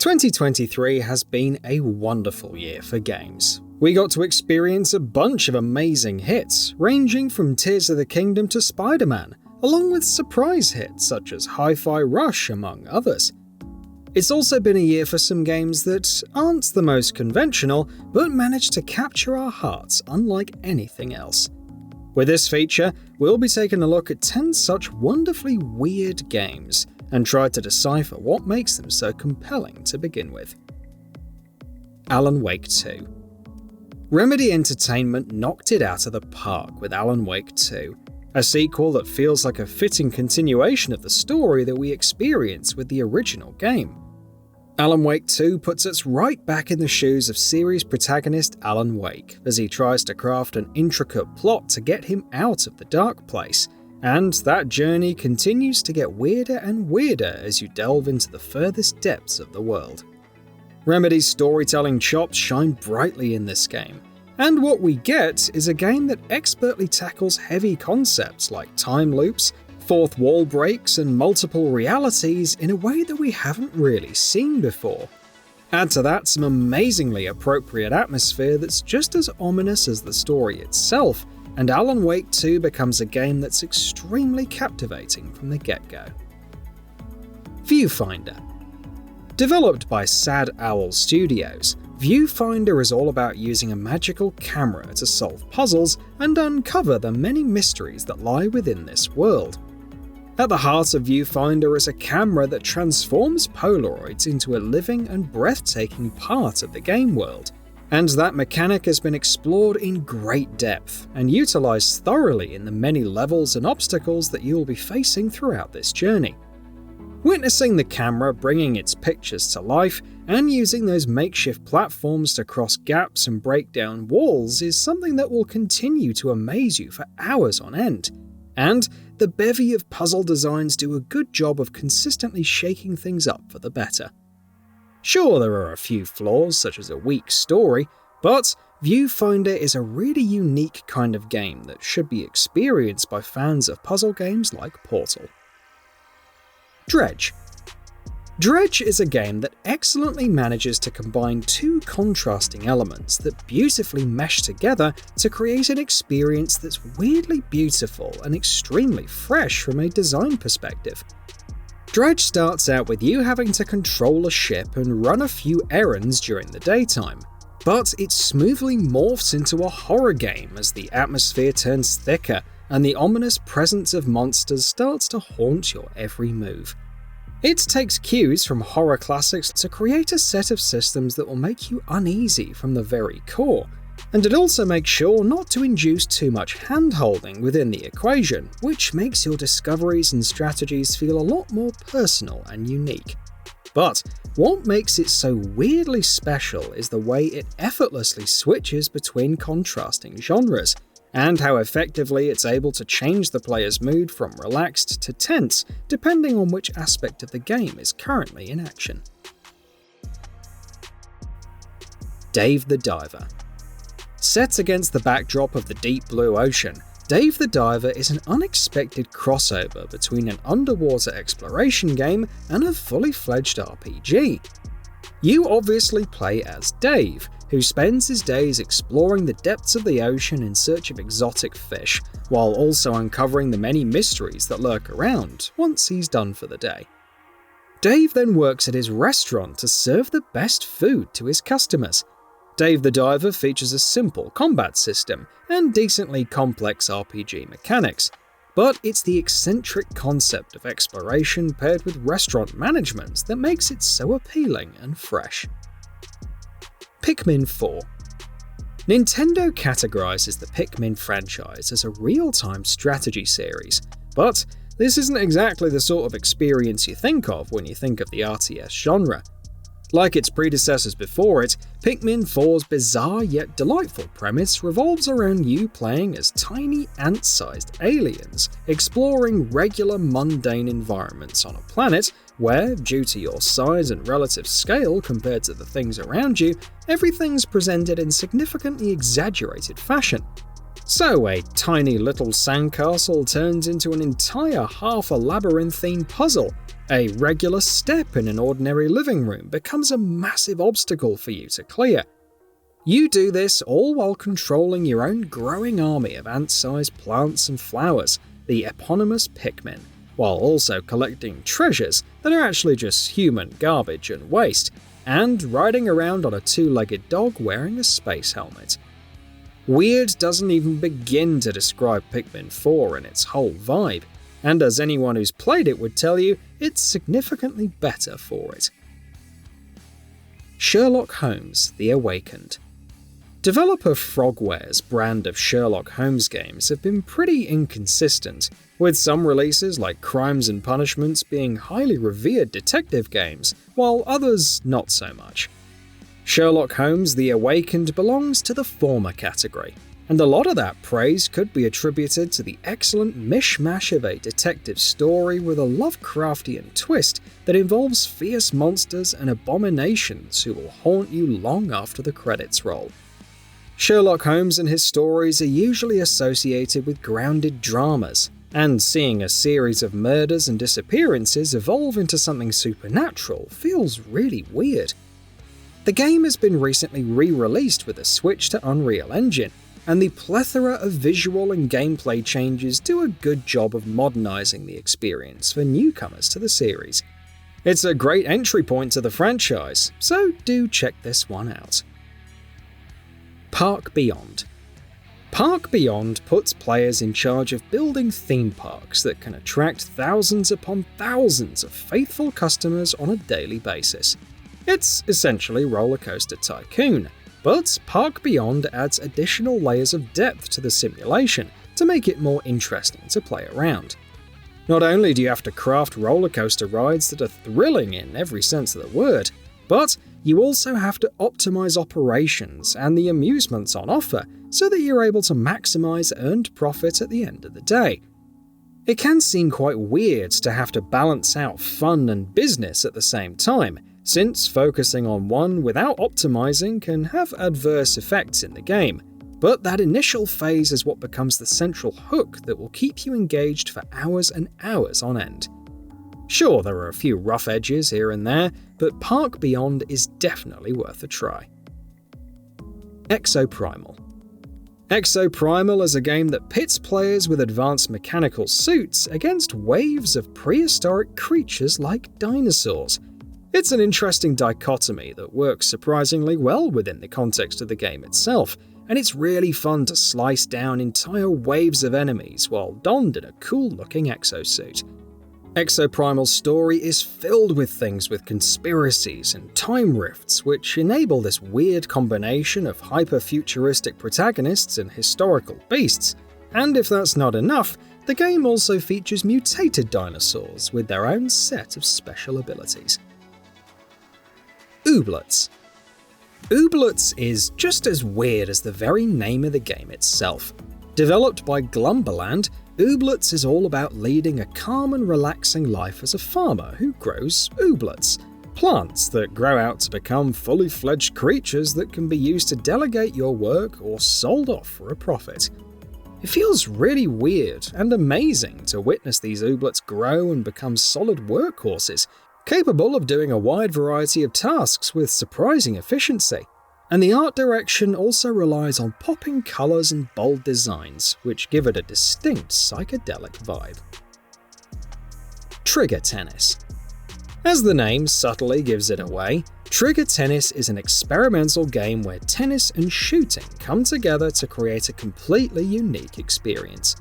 2023 has been a wonderful year for games. We got to experience a bunch of amazing hits, ranging from Tears of the Kingdom to Spider-Man, along with surprise hits such as Hi-Fi Rush, among others. It's also been a year for some games that aren't the most conventional, but managed to capture our hearts unlike anything else. With this feature, we'll be taking a look at 10 such wonderfully weird games, and try to decipher what makes them so compelling to begin with. Alan Wake 2. Remedy Entertainment knocked it out of the park with Alan Wake 2, a sequel that feels like a fitting continuation of the story that we experienced with the original game. Alan Wake 2 puts us right back in the shoes of series protagonist Alan Wake as he tries to craft an intricate plot to get him out of the dark place, and that journey continues to get weirder and weirder as you delve into the furthest depths of the world. Remedy's storytelling chops shine brightly in this game, and what we get is a game that expertly tackles heavy concepts like time loops, fourth wall breaks, and multiple realities in a way that we haven't really seen before. Add to that some amazingly appropriate atmosphere that's just as ominous as the story itself, and Alan Wake 2 becomes a game that's extremely captivating from the get-go. Viewfinder. Developed by Sad Owl Studios, Viewfinder is all about using a magical camera to solve puzzles and uncover the many mysteries that lie within this world. At the heart of Viewfinder is a camera that transforms Polaroids into a living and breathtaking part of the game world, and that mechanic has been explored in great depth and utilised thoroughly in the many levels and obstacles that you'll be facing throughout this journey. Witnessing the camera bringing its pictures to life and using those makeshift platforms to cross gaps and break down walls is something that will continue to amaze you for hours on end. And the bevy of puzzle designs do a good job of consistently shaking things up for the better. Sure, there are a few flaws, such as a weak story, but Viewfinder is a really unique kind of game that should be experienced by fans of puzzle games like Portal. Dredge. Dredge is a game that excellently manages to combine two contrasting elements that beautifully mesh together to create an experience that's weirdly beautiful and extremely fresh from a design perspective. Dredge starts out with you having to control a ship and run a few errands during the daytime, but it smoothly morphs into a horror game as the atmosphere turns thicker and the ominous presence of monsters starts to haunt your every move. It takes cues from horror classics to create a set of systems that will make you uneasy from the very core, and it also makes sure not to induce too much hand-holding within the equation, which makes your discoveries and strategies feel a lot more personal and unique. But what makes it so weirdly special is the way it effortlessly switches between contrasting genres, and how effectively it's able to change the player's mood from relaxed to tense, depending on which aspect of the game is currently in action. Dave the Diver. Set against the backdrop of the deep blue ocean, Dave the Diver is an unexpected crossover between an underwater exploration game and a fully fledged RPG. You obviously play as Dave, who spends his days exploring the depths of the ocean in search of exotic fish, while also uncovering the many mysteries that lurk around once he's done for the day. Dave then works at his restaurant to serve the best food to his customers. Dave the Diver features a simple combat system and decently complex RPG mechanics, but it's the eccentric concept of exploration paired with restaurant management that makes it so appealing and fresh. Pikmin 4. Nintendo categorizes the Pikmin franchise as a real-time strategy series, but this isn't exactly the sort of experience you think of when you think of the RTS genre. Like its predecessors before it, Pikmin 4's bizarre yet delightful premise revolves around you playing as tiny ant-sized aliens, exploring regular mundane environments on a planet where, due to your size and relative scale compared to the things around you, everything's presented in significantly exaggerated fashion. So a tiny little sandcastle turns into an entire half a labyrinthine puzzle. A regular step in an ordinary living room becomes a massive obstacle for you to clear. You do this all while controlling your own growing army of ant-sized plants and flowers, the eponymous Pikmin, while also collecting treasures that are actually just human garbage and waste, and riding around on a two-legged dog wearing a space helmet. Weird doesn't even begin to describe Pikmin 4 and its whole vibe, and as anyone who's played it would tell you, it's significantly better for it. Sherlock Holmes: The Awakened. Developer Frogware's brand of Sherlock Holmes games have been pretty inconsistent, with some releases like Crimes and Punishments being highly revered detective games, while others not so much. Sherlock Holmes: The Awakened belongs to the former category, and a lot of that praise could be attributed to the excellent mishmash of a detective story with a Lovecraftian twist that involves fierce monsters and abominations who will haunt you long after the credits roll. Sherlock Holmes and his stories are usually associated with grounded dramas, and seeing a series of murders and disappearances evolve into something supernatural feels really weird. The game has been recently re-released with a switch to Unreal Engine, and the plethora of visual and gameplay changes do a good job of modernizing the experience for newcomers to the series. It's a great entry point to the franchise, so do check this one out. Park Beyond. Park Beyond puts players in charge of building theme parks that can attract thousands upon thousands of faithful customers on a daily basis. It's essentially Rollercoaster Tycoon, but Park Beyond adds additional layers of depth to the simulation to make it more interesting to play around. Not only do you have to craft rollercoaster rides that are thrilling in every sense of the word, but you also have to optimize operations and the amusements on offer so that you're able to maximize earned profit at the end of the day. It can seem quite weird to have to balance out fun and business at the same time, since focusing on one without optimizing can have adverse effects in the game, but that initial phase is what becomes the central hook that will keep you engaged for hours and hours on end. Sure, there are a few rough edges here and there, but Park Beyond is definitely worth a try. EXO Primal. EXO Primal is a game that pits players with advanced mechanical suits against waves of prehistoric creatures like dinosaurs. It's an interesting dichotomy that works surprisingly well within the context of the game itself, and it's really fun to slice down entire waves of enemies while donned in a cool-looking exosuit. EXO Primal's story is filled with things with conspiracies and time rifts which enable this weird combination of hyper-futuristic protagonists and historical beasts, and if that's not enough, the game also features mutated dinosaurs with their own set of special abilities. Obletz. Obletz is just as weird as the very name of the game itself. Developed by Glumberland, Obletz is all about leading a calm and relaxing life as a farmer who grows Obletz, plants that grow out to become fully fledged creatures that can be used to delegate your work or sold off for a profit. It feels really weird and amazing to witness these Obletz grow and become solid workhorses, capable of doing a wide variety of tasks with surprising efficiency. And the art direction also relies on popping colours and bold designs, which give it a distinct psychedelic vibe. Trigger Tennis. As the name subtly gives it away, Trigger Tennis is an experimental game where tennis and shooting come together to create a completely unique experience.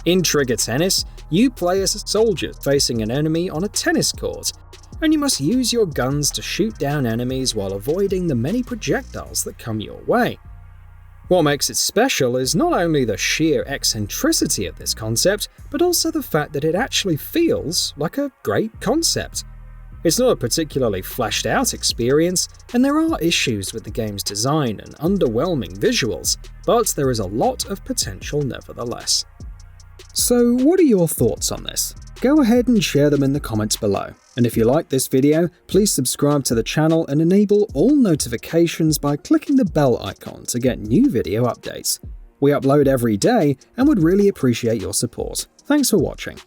In Trigger Tennis, you play as a soldier facing an enemy on a tennis court, and you must use your guns to shoot down enemies while avoiding the many projectiles that come your way. What makes it special is not only the sheer eccentricity of this concept, but also the fact that it actually feels like a great concept. It's not a particularly fleshed out experience, and there are issues with the game's design and underwhelming visuals, but there is a lot of potential nevertheless. So what are your thoughts on this? Go ahead and share them in the comments below. And if you like this video, please subscribe to the channel and enable all notifications by clicking the bell icon to get new video updates. We upload every day and would really appreciate your support. Thanks for watching.